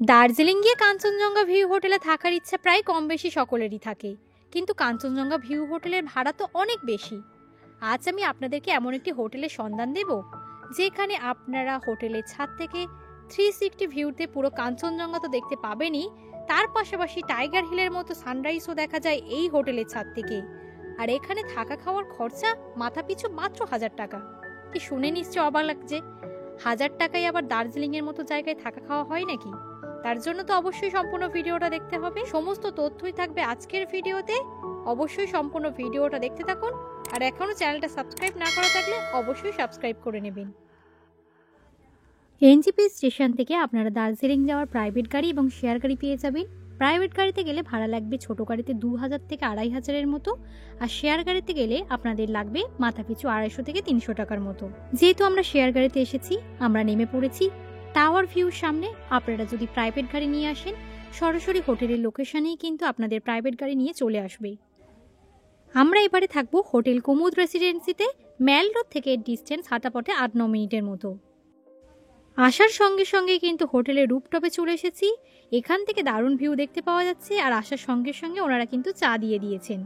দার্জিলিং গিয়ে কাঞ্চনজঙ্ঘা ভিউ হোটেলে থাকার ইচ্ছা প্রায় কম বেশি সকলেরই থাকে, কিন্তু কাঞ্চনজঙ্ঘা ভিউ হোটেলের ভাড়া তো অনেক বেশি। আজ আমি আপনাদেরকে এমন একটি হোটেলের সন্ধান দেব যেখানে আপনারা হোটেলের ছাদ থেকে 360 ভিউতে পুরো কাঞ্চনজঙ্ঘা তো দেখতে পাবেনই, তার পাশাপাশি টাইগার হিলের মতো সানরাইজও দেখা যায় এই হোটেলের ছাদ থেকে। আর এখানে থাকা খাওয়ার খরচা মাথা পিছু মাত্র 1000 টাকা। কি শুনে নিশ্চয় অবাক লাগছে, 1000 টাকায় আবার দার্জিলিং এর মতো জায়গায় থাকা খাওয়া হয় নাকি? তার জন্য তো অবশ্যই সম্পূর্ণ ভিডিওটা দেখতে হবে। সমস্ত তথ্যই থাকবে আজকের ভিডিওতে, অবশ্যই সম্পূর্ণ ভিডিওটা দেখতে থাকুন। আর এখনো চ্যানেলটা সাবস্ক্রাইব না করা থাকলে অবশ্যই সাবস্ক্রাইব করে নেবেন। এনজিপি স্টেশন থেকে আপনারা দার্জিলিং যাওয়ার প্রাইভেট গাড়ি এবং শেয়ার গাড়ি পেয়ে যাবেন। প্রাইভেট গাড়িতে গেলে ভাড়া লাগবে ছোট গাড়িতে 2000 থেকে 2500-এর মতো, আর শেয়ার গাড়িতে গেলে আপনাদের লাগবে মাথা পিছু 250 থেকে 300 টাকার মতো। যেহেতু আমরা শেয়ার গাড়িতে এসেছি, আমরা নেমে পড়েছি টাওয়ার ভিউর সামনে। আপনারা যদি প্রাইভেট গাড়ি নিয়ে আসেন, সরাসরি হোটেলের লোকেশনেই কিন্তু আপনাদের প্রাইভেট গাড়ি নিয়ে চলে আসবে। আমরা এবারে থাকবো হোটেল কুমুদ রেসিডেন্সিতে। মেল রোড থেকে ডিস্টেন্স হাঁটাপথে 8-9 মিনিটের মতো। আসার সঙ্গে সঙ্গে কিন্তু হোটেলের রুফটপে চলে এসেছি। এখান থেকে দারুণ ভিউ দেখতে পাওয়া যাচ্ছে, আর আসার সঙ্গে সঙ্গে ওনারা কিন্তু চা দিয়ে দিয়েছেন।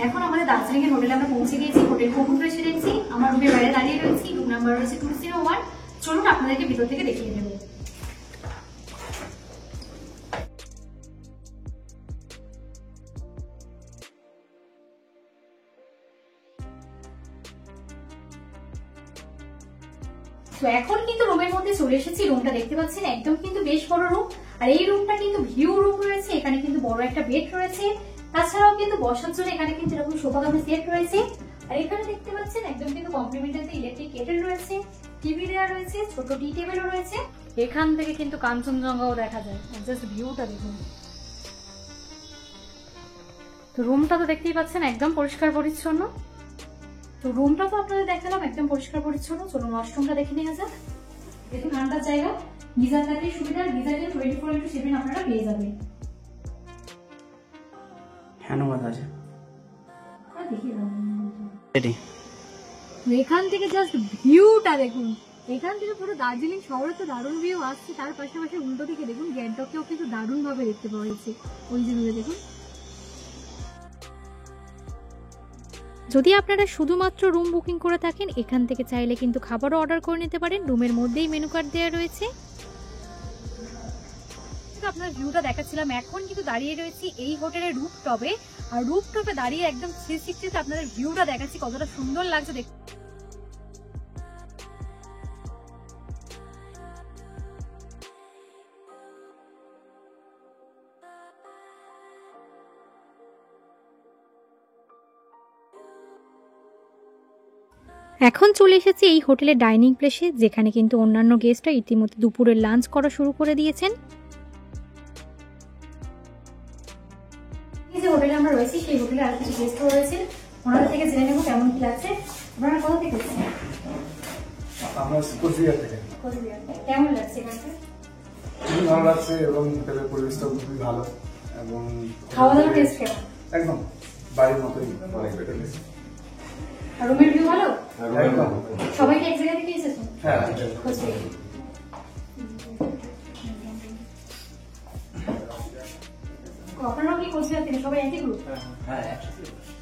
এখন আমাদের দার্জিলিং এর হোটেলে আমরা পৌঁছে গিয়েছি, হোটেল কুমুদ রেসিডেন্সি। আমার রুমের বাইরে দাঁড়িয়ে রয়েছি, রুম নাম্বার রয়েছে 201। চলুন আপনাদেরকে ভিতর থেকে দেখিয়ে দেবো। তো এখন কিন্তু রুমের মধ্যে চলে এসেছি। রুমটা দেখতে পাচ্ছেন একদম কিন্তু বেশ বড় রুম, আর এই রুমটা কিন্তু ভিউ রুম রয়েছে। এখানে কিন্তু বড় একটা বেড রয়েছে, তাছাড়াও কিন্তু বসার জন্য এখানে কিন্তু এরকম সোফা কাভার সেট রয়েছে। আর এখানে দেখতে পাচ্ছেন একদম কিন্তু কমপ্লিমেন্টারি ইলেকট্রিক কেটেল রয়েছে, টিভি দেওয়া রয়েছে, ছোট টি টেবিলও রয়েছে। এখান থেকে কিন্তু কাঞ্চনজঙ্ঘাও দেখা যায়, জাস্ট ভিউটা দেখুন। তো রুমটা তো দেখতেই পাচ্ছেন একদম পরিষ্কার পরিচ্ছন্ন। তো রুমটা তো আপনাদের দেখালাম একদম পরিষ্কার পরিচ্ছন্ন। চলুন ওয়াশরুমটা দেখে নেওয়া যাক। দেখুন ঠান্ডার জায়গা, গিজার থাকলে সুবিধা, গিজারটা 24/7 আপনারা পেয়ে যাবেন। এখান থেকে জাস্ট ভিউটা দেখুন। এখান থেকে পুরো দার্জিলিং শহরে তো দারুণ ভিউ আসছে, তার পাশাপাশি উল্টো দিকে দেখুন গ্যাংটকেও কিন্তু দারুণ ভাবে দেখতে পাওয়া যাচ্ছে। ওই যে দেখুন। যদি আপনারা শুধুমাত্র রুম বুকিং করে থাকেন, এখান থেকে চাইলে কিন্তু খাবারও অর্ডার করে নিতে পারেন। রুমের মধ্যেই মেনু কার্ড দেওয়া রয়েছে। আপনার ভিউটা দেখাচ্ছিলাম, এখন কিন্তু দাঁড়িয়ে রয়েছি এই হোটেলের রুফটপে। আর রুফটপে দাঁড়িয়ে একদম 360 আপনাদের ভিউটা দেখাচ্ছি, কতটা সুন্দর লাগছে দেখতে। এখন চলে এসেছি এই হোটেলের ডাইনিং প্লেসে, যেখানে কিন্তু অন্যান্য গেস্টরা ইতিমধ্যে দুপুরের লাঞ্চ করা শুরু করে দিয়েছেন। এই যে হোটেলে আমরা রয়েছি, সেই হোটেলে আর কিছু গেস্ট রয়েছে, ওনাদের থেকে জেনে নেব কেমন কি লাগছে। আপনারা কোথা থেকে এসেছেন? আমরা কোচবিহার থেকে। কেমন লাগছে এখানটা? খুবই ভালো লাগছে এবং হোটেলের পরিবেশটা খুবই ভালো এবং খাওয়া দাওয়ার টেস্ট কেমন? একদম বাড়ির মতোই, অনেক বেটার। আর রুমের ভিউ ভালো? একদম। সবাই কি এক জায়গা থেকে এসেছেন? হ্যাঁ। আপনারা কি কোচবিহার থেকে? সবাই একই গ্রুপ? হ্যাঁ।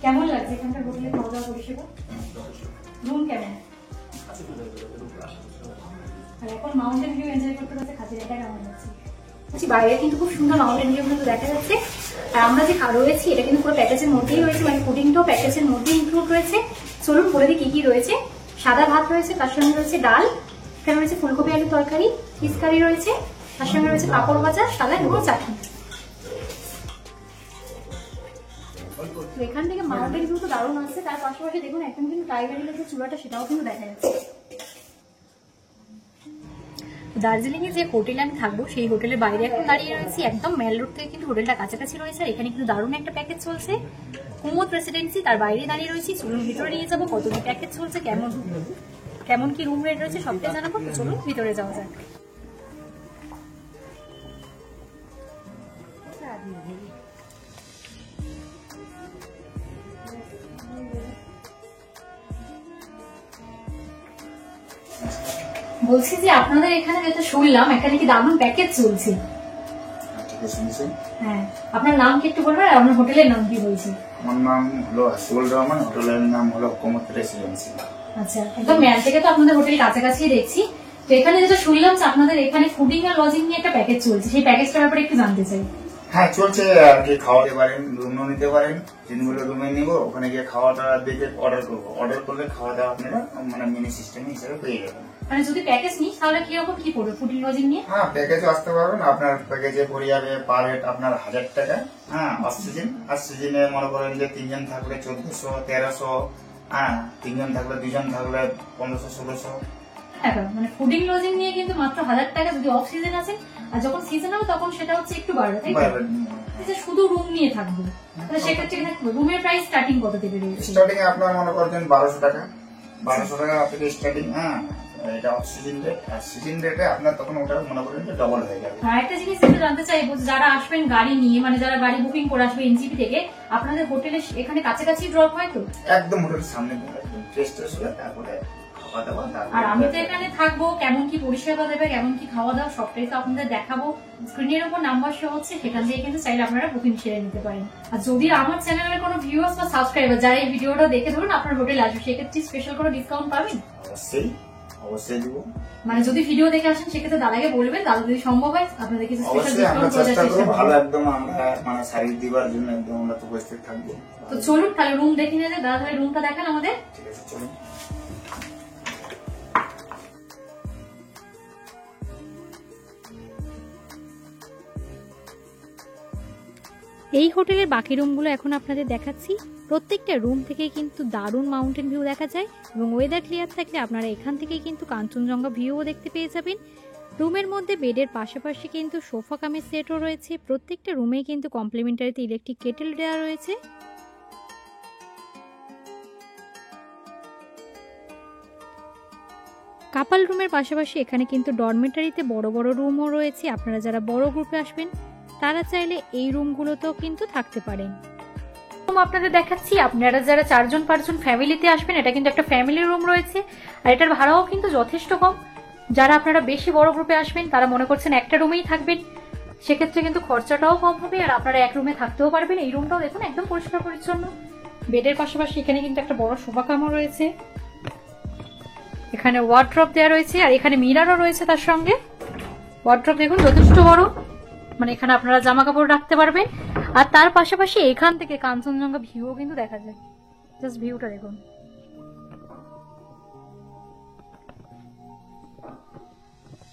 কেমন লাগছে এখানকার হোটেলে খাওয়া দাওয়া পরিষেবা? রুম কেমন? আর এখন মাউন্টেন ভিউ এনজয় করতে করতে খাচ্ছি, এটা কেমন লাগছে? বাইরে কিন্তু খুব সুন্দর মাউন্টেন ভিউ কিন্তু দেখা যাচ্ছে। আর আমরা যে রয়েছি এটা কিন্তু পুরো প্যাকেজের মধ্যেই রয়েছে, মানে ফুডিংটাও প্যাকেজের মধ্যে ইনক্লুড রয়েছে। চলুন বলে দিই কি কি রয়েছে। সাদা ভাত রয়েছে, তার সঙ্গে রয়েছে ডাল, এখানে রয়েছে ফুলকপি আলু তরকারি, ফিশ কারি রয়েছে, তার সঙ্গে রয়েছে পাঁপড় ভাজা, সালাদ এবং চাটনি। এখান থেকে মাউন্টেন ভিউ তো দারুণ আসছে, তার পাশাপাশি দেখুন একদম কিন্তু টাইগার হিলের যে চূড়াটা সেটাও কিন্তু দেখা যাচ্ছে। দার্জিলিং এ যে হোটেলে আমি থাকবো সেই হোটেলের বাইরে এখন দাঁড়িয়ে রয়েছি, একদম মেল রোড থেকে কিন্তু হোটেলটা কাছাকাছি রয়েছে। আর এখানে কিন্তু দারুণ একটা প্যাকেজ চলছে, কুমুদ রেসিডেন্সি, তার বাইরে দাঁড়িয়ে রয়েছি। চলুন ভিতরে নিয়ে যাবো, কত কি প্যাকেজ চলছে, কেমন কি রুম রেট রয়েছে সবটাই জানাবো। চলুন ভিতরে যাওয়া যাক। বলছি যে আপনাদের এখানে যেটা শুনলাম একটা নাকি দারুণ প্যাকেজ চলছে। ঠিক আছে, শুনছেন? হ্যাঁ, আপনার নাম কি একটু বলবেন আর আপনার হোটেলের নাম কি বলছে? আমার নাম হলো আসিফুল রহমান, হোটেলের নাম হলো কোমত রেসিডেন্সি। আচ্ছা, একদম ম্যাল থেকে তো আপনাদের হোটেল কাছাকাছি দেখছি। তো এখানে যেটা শুনলাম যে আপনাদের এখানে ফুডিং আর লজিং নিয়ে একটা প্যাকেজ চলছে, সেই প্যাকেজটার ব্যাপারে একটু জানতে চাই। হ্যাঁ, চলছে আর কি। খাওয়াতে পারেন, রুমও নিতে পারেন। দিনগুলো রুমে নিব, ওখানে গিয়ে খাওয়াটা দেখে অর্ডার করবো। অর্ডার করলে খাওয়া দাওয়া আপনারা মানে মিনি সিস্টেম হিসেবে পেয়ে যাবেন। মানে যদি প্যাকেজ নিই তাহলে কিরকম কি পড়বে ফুডিং লজিং নিয়ে? হ্যাঁ, প্যাকেজও আসতে পারবেন। আপনার প্যাকেজে পড়ে যাবে পার হেড আপনার 1000 টাকা। হ্যাঁ, অক্সিজেন। আর সিজনে মনে করেন যে 3 জন থাকলে 1400, 1300। হ্যাঁ, 3 জন থাকলে 2 জন থাকলে 1500, 1600 টাকা। মানে ফুডিং লজিং নিয়ে কিন্তু মাত্র 1000 টাকা যদি অফ সিজন আছে, আর যখন সিজন হবে তখন সেটা হচ্ছে একটু বাড়বে, তাই তো? আচ্ছা, শুধু রুম নিয়ে থাকবো তাহলে সেক্ষেত্রে রুমের প্রাইস স্টার্টিং কত থেকে রয়েছে? স্টার্টিং আপনার মনে করছেন 1200 টাকা। 1200 টাকা থেকে স্টার্টিং। হ্যাঁ, এটা অক্সিজেন রেট। আর সিজন রেটে আপনার তখন ওটা মনে করেন যে ডবল হয়ে যাবে। আর একটা জিনিস একটু জানতে চাইবো, যারা আসবেন গাড়ি নিয়ে, মানে যারা গাড়ি বুকিং করে আসবে এনজিপি থেকে, আপনাদের হোটেলে এখানে কাছাকাছি ড্রপ হয় তো? একদম হোটেলের সামনে একদম টেস্ট হয়ে তারপরে খাওয়া দাওয়া। আর আমি তো এখানে থাকবো, কেমন কি পরিষেবা দেবে, কেমন কি খাওয়া দাওয়া সবটাই তো আপনাদের দেখাবো। স্ক্রিনের উপর নাম্বার শো হচ্ছে, সেখান থেকে কিন্তু চাইলে আপনারা বুকিং সেরে নিতে পারেন। আর যদি আমার চ্যানেলের কোনো ভিউয়ার্স বা সাবস্ক্রাইবার যারা এই ভিডিওটা দেখে ধরুন আপনার হোটেলে আসবে, সেক্ষেত্রে স্পেশাল কোনো ডিসকাউন্ট পাবেন? অবশ্যই অবশ্যই দিব। মানে যদি ভিডিও দেখে আসেন সেক্ষেত্রে দাদাকে বলবেন, দাদা যদি সম্ভব হয় আপনাদের কিছু স্পেশাল অবশ্যই আমরা ডিসকাউন্ট করে চেষ্টা দেওয়ার করব। চেষ্টা ভালো করব। একদম আমরা মানে সার্ভিস দিবার জন্য একদম আমরা তো উপস্থিত থাকবো। তো চলুন তাহলে রুম দেখে নিয়ে যাই। দাদা তাহলে রুমটা দেখান আমাদের। ঠিক আছে, চলুন। এই হোটেলের বাকি রুমগুলো এখন আপনাদের দেখাচ্ছি। প্রত্যেকটা রুম থেকে কিন্তু দারুণ মাউন্টেন ভিউ দেখা যায় এবং ওয়েদার ক্লিয়ার থাকলে আপনারা এখান থেকেই কিন্তু কাঞ্চনজঙ্ঘা ভিউও দেখতে পেয়ে যাবেন। রুমের মধ্যে বেডের পাশাপাশি কিন্তু সোফা কামের সেটও রয়েছে। প্রত্যেকটা রুমেই কিন্তু কমপ্লিমেন্টারিতে ইলেকট্রিক কেটেল দেওয়া রয়েছে। কাপাল রুমের পাশাপাশি এখানে কিন্তু ডরমেটারিতে বড় বড় রুমও রয়েছে। আপনারা যারা বড় গ্রুপে আসবেন তারা চাইলে এই রুমগুলোতেও কিন্তু থাকতে পারেন। রুম আপনাদের দেখাচ্ছি, আপনারা যারা 4-5 ফ্যামিলিতে আসবেন, এটা কিন্তু একটা ফ্যামিলি রুম রয়েছে আর এটার ভাড়াও কিন্তু যথেষ্ট কম। যারা আপনারা বেশি বড় গ্রুপে আসবেন তারা মনে করছেন একটা রুমেই থাকবেন, সেক্ষেত্রে কিন্তু খরচাটাও কম হবে আর আপনারা এক রুমে থাকতেও পারবেন। এই রুমটাও দেখুন একদম পরিষ্কার পরিচ্ছন্ন। বেডের পাশাপাশি এখানে কিন্তু একটা বড় সোফা কামও রয়েছে। এখানে ওয়ার্ড্রপ দেওয়া রয়েছে আর এখানে মিরারও রয়েছে তার সঙ্গে। ওয়ার্ড্রপ দেখুন যথেষ্ট বড়, মানে এখানে আপনারা জামা কাপড় রাখতে পারবেন। আর তার পাশাপাশি এখান থেকে কাঞ্চনজঙ্ঘা ভিউও কিন্তু দেখা যায়। জাস্ট ভিউটা দেখুন।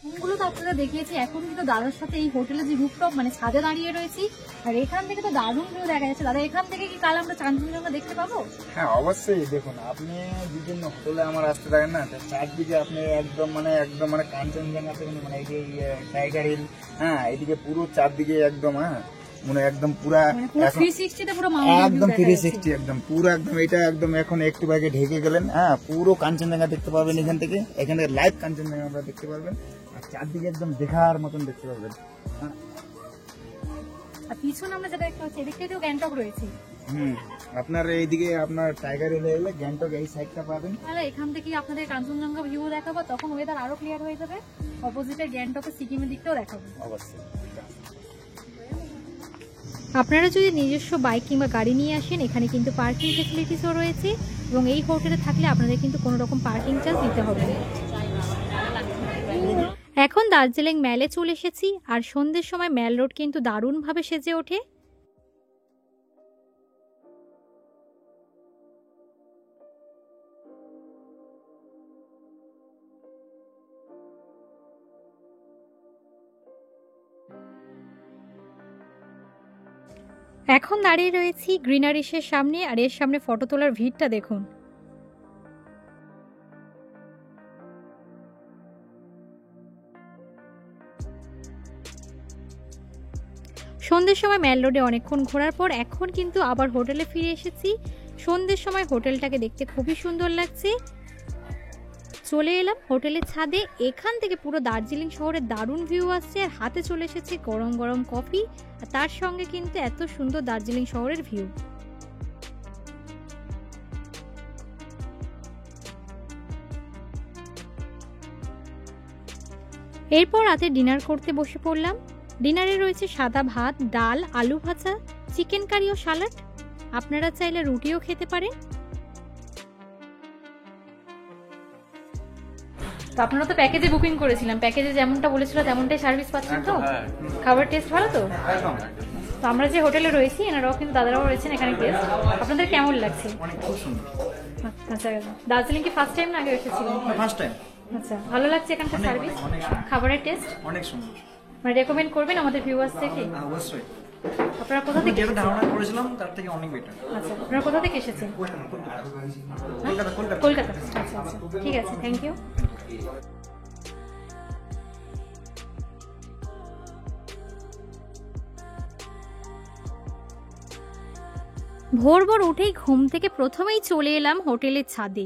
রুমগুলো তো আপনারা দেখিয়েছি, এখন কিন্তু দাদার সাথে এই হোটেলে যে রুফটপ মানে ছাদে দাঁড়িয়ে রয়েছি আর এখান থেকে তো দারুণ ভিউ দেখা যাচ্ছে। দাদা এখান থেকে কি কাল আমরা কাঞ্চনজঙ্ঘা দেখতে পাবো? হ্যাঁ, অবশ্যই। দেখুন, আপনি বিভিন্ন হোটেলে আমার আসতে থাকেন না, চারদিকে আপনি একদম মানে কাঞ্চনজঙ্ঘা থেকে মানে এই যে টাইগার হিল, হ্যাঁ, এদিকে পুরো চারদিকে একদম, হ্যাঁ, মানে একদম পুরা পুরো 360 তে পুরো মাউন্টেন একদম 360 একদম পুরো একদম এটা একদম এখন একটু আগে ঢেকে গেলেন। হ্যাঁ, পুরো কাঞ্চনজঙ্ঘা দেখতে পাবেন এখান থেকে। এখানে লাইভ কাঞ্চনজঙ্ঘা আমরা দেখতে পারবেন আর চারদিকে একদম দেখার মতন দেখতে পারবেন। আর পিছনে আমরা যেটা দেখতে পাচ্ছি এদিকটাতেও গ্যাংটক রয়েছে। আপনার এইদিকে আপনার টাইগার হিলে এলে গ্যাংটক এই সাইডটা পাবেন। তাহলে এখান থেকে আপনাদের কাঞ্চনজঙ্ঘা ভিউ দেখাবো, তখন ওয়েদার আরো ক্লিয়ার হয়ে যাবে। অপোজিটের গ্যাংটকের সিকিমের দিকটাও দেখাবো অবশ্যই। আপনারা যদি নিজস্ব বাইক কিংবা গাড়ি নিয়ে আসেন, এখানে কিন্তু পার্কিং ফেসিলিটিসও রয়েছে এবং এই হোটেলে থাকলে আপনাদের কিন্তু কোনো রকম পার্কিং চার্জ দিতে হবে না। এখন দার্জিলিং ম্যালে চলে এসেছি আর সন্ধ্যের সময় ম্যাল রোড কিন্তু দারুণভাবে সেজে ওঠে। এখন দাঁড়িয়ে রয়েছি গ্রিনারিসের সামনে আর এর সামনে ফটো তোলার ভিড়টা দেখুন। সন্ধ্যের সময় ম্যাল রোডে অনেকক্ষণ ঘোরার পর এখন কিন্তু আবার হোটেলে ফিরে এসেছি। সন্ধ্যের সময় হোটেলটাকে দেখতে খুবই সুন্দর লাগছে। চলে এলাম হোটেলের ছাদে। এখান থেকে পুরো দার্জিলিং শহরের দারুণ ভিউ আসছে আর হাতে চলে এসেছে গরম গরম কফি আর তার সঙ্গে কিন্তু এত সুন্দর দার্জিলিং শহরের ভিউ। এরপর রাতে ডিনার করতে বসে পড়লাম। ডিনারে রয়েছে সাদা ভাত, ডাল, আলু ভাজা, চিকেন কারি ও সালাড। আপনারা চাইলে রুটিও খেতে পারেন। তো আপনারা তো প্যাকেজে বুকিং করেছিলাম, প্যাকেজে যেমনটা বলেছিল তেমনটাই সার্ভিস পাচ্ছেন তো? খাবার টেস্ট ভালো তো? তো আমরা যে হোটেলে রয়েছি এনারাও কিন্তু দাদারাও রয়েছেন এখানে গেস্ট। আপনাদের কেমন লাগছে? খুব সুন্দর। আচ্ছা, দার্জিলিং কি ফার্স্ট টাইম না আগে এসেছিলেন? First time. আচ্ছা, ভালো লাগছে এখানকার সার্ভিস, খাবারের টেস্ট অনেক সুন্দর। মানে রেকমেন্ড করবেন আমাদের ভিউয়ার্স থেকে? অবশ্যই। আপনারা কোথা থেকে? যেটা ধারণা করেছিলাম তার থেকে অনেক বেটার। আচ্ছা, আপনারা কোথা থেকে এসেছেন? কলকাতা। আচ্ছা, ঠিক আছে, থ্যাংক ইউ। ভোর ভোর উঠেই ঘুম থেকে প্রথমেই চলে এলাম হোটেলের ছাদে।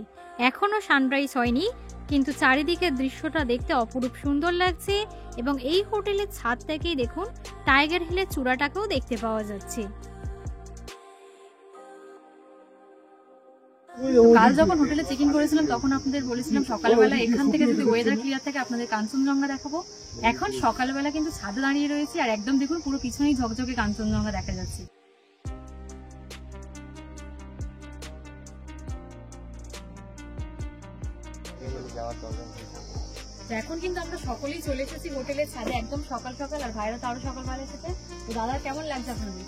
এখনো সানরাইজ হয়নি, কিন্তু চারিদিকের দৃশ্যটা দেখতে অপরূপ সুন্দর লাগছে। এবং এই হোটেলের ছাদ থেকেই দেখুন টাইগার হিলের চূড়াটাকেও দেখতে পাওয়া যাচ্ছে। কাল যখন হোটেলে চেক ইন করেছিলাম তখন আপনাদের বলেছিলাম সকালবেলা এখান থেকে যদি ওয়েদার ক্লিয়ার থাকে আপনাদের কাঞ্চনজঙ্ঘা দেখাবো। এখন সকালবেলা কিন্তু ছাদে দাঁড়িয়ে রয়েছি আর একদম দেখুন পুরো পিছনেই ঝকঝকে কাঞ্চনজঙ্ঘা দেখা যাচ্ছে। এখন কিন্তু আমরা সকলেই চলে এসেছি হোটেলের ছাদে, একদম সকাল সকাল। আর ভাইরা তো আরো সকালবেলা এসেছে। তো দাদা কেমন লাগছে আপনাদের?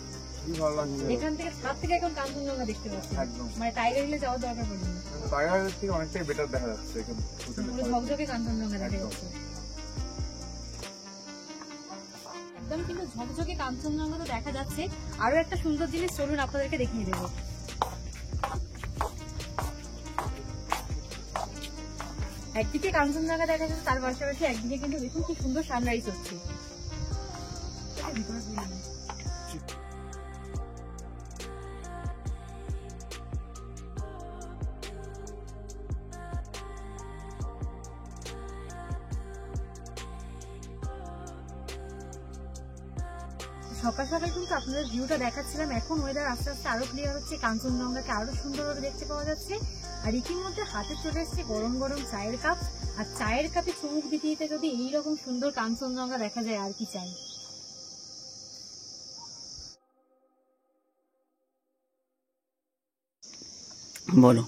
এখান থেকে ছাদ থেকে এখন কাঞ্চনজঙ্ঘা দেখতে পাচ্ছি, মানে টাইগার হিলে যাওয়ার দরকার পড়বে না। টাইগার হিল থেকে অনেকটাই বেটার দেখা যাচ্ছে, পুরো ঝকঝকে কাঞ্চনজঙ্ঘা দেখা যাচ্ছে, একদম কিন্তু ঝকঝকে কাঞ্চনজঙ্ঘা তো দেখা যাচ্ছে। আরো একটা সুন্দর জিনিস চলুন আপনাদেরকে দেখিয়ে দেবো। একদিকে কাঞ্চনজঙ্ঘা দেখা যাচ্ছে, তার পাশাপাশি একদিকে কিন্তু দেখুন কি সুন্দর সানরাইজ হচ্ছে। সকাল সকাল কিন্তু আপনাদের ভিউটা দেখাচ্ছিলাম, এখন ওয়েদার আস্তে আস্তে আরো ক্লিয়ার হচ্ছে, কাঞ্চনজঙ্ঘাকে আরো সুন্দরভাবে দেখতে পাওয়া যাচ্ছে। আর ইতিমধ্যে হাতে চলে এসছে গরম গরম চায়ের কাপ, আর চায়ের কাপে চুমুক দিতে দিতে যদি এইরকম সুন্দর কাঞ্চনজঙ্ঘা দেখা যায় আর কি চাই। বলো।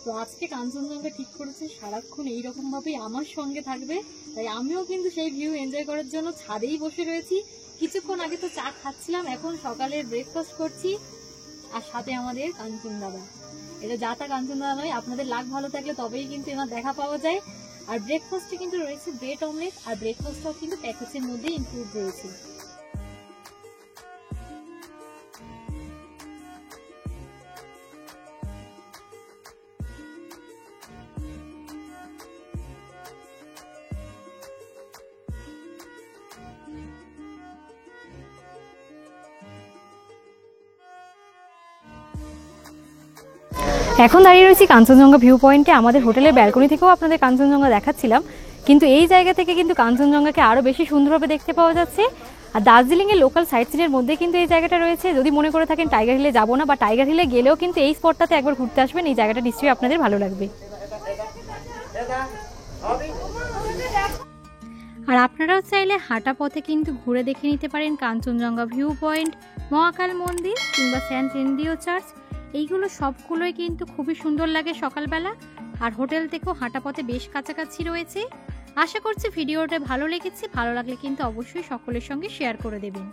তো আজকে কাঞ্চনজঙ্ঘা ঠিক করেছে সারাক্ষণ এইরকম ভাবেই আমার সঙ্গে থাকবে, তাই আমিও কিন্তু সেই ভিউ এনজয় করার জন্য ছাদেই বসে রয়েছি। কিছুক্ষণ আগে তো চা খাচ্ছিলাম, এখন সকালের ব্রেকফাস্ট করছি, আর সাথে আমাদের কাঞ্চন দাদা। এটা যাতা কাঞ্চন দাদা নয়, আপনাদের লাক ভালো থাকলে তবেই কিন্তু এনার দেখা পাওয়া যায়। আর ব্রেকফাস্টে কিন্তু রয়েছে ব্রেড অমলেট, আর ব্রেকফাস্টটাও কিন্তু প্যাকেজের মধ্যে ইনক্লুড রয়েছে। এখন দাঁড়িয়ে রয়েছি কাঞ্চনজঙ্ঘা ভিউ পয়েন্টে। আমাদের হোটেলের ব্যালকনি থেকেও আপনাদের কাঞ্চনজঙ্ঘা দেখাচ্ছিলাম, কিন্তু এই জায়গা থেকে কিন্তু কাঞ্চনজঙ্ঘাকে আরো বেশি সুন্দরভাবে দেখতে পাওয়া যাচ্ছে। আর দার্জিলিং এর লোকাল সাইট সিনের মধ্যে কিন্তু এই জায়গাটা রয়েছে। যদি মনে করে থাকেন টাইগার হিলে যাবো না, বা টাইগার হিলে গেলেও কিন্তু এই স্পটটাতে একবার ঘুরতে আসবেন, এই জায়গাটা নিশ্চয়ই আপনাদের ভালো লাগবে। আর আপনারাও চাইলে হাঁটা পথে কিন্তু ঘুরে দেখে নিতে পারেন কাঞ্চনজঙ্ঘা ভিউ পয়েন্ট, মহাকাল মন্দির কিংবা সেন্ট এন্দ্রিও চার্চ। এইগুলো সবগুলোই কিন্তু খুবই সুন্দর লাগে সকালবেলা, আর হোটেল থেকেও হাঁটা পথে বেশ কাছাকাছি রয়েছে। আশা করছি ভিডিওটা ভালো লেগেছে, ভালো লাগলে কিন্তু অবশ্যই সকলের সঙ্গে শেয়ার করে দেবেন।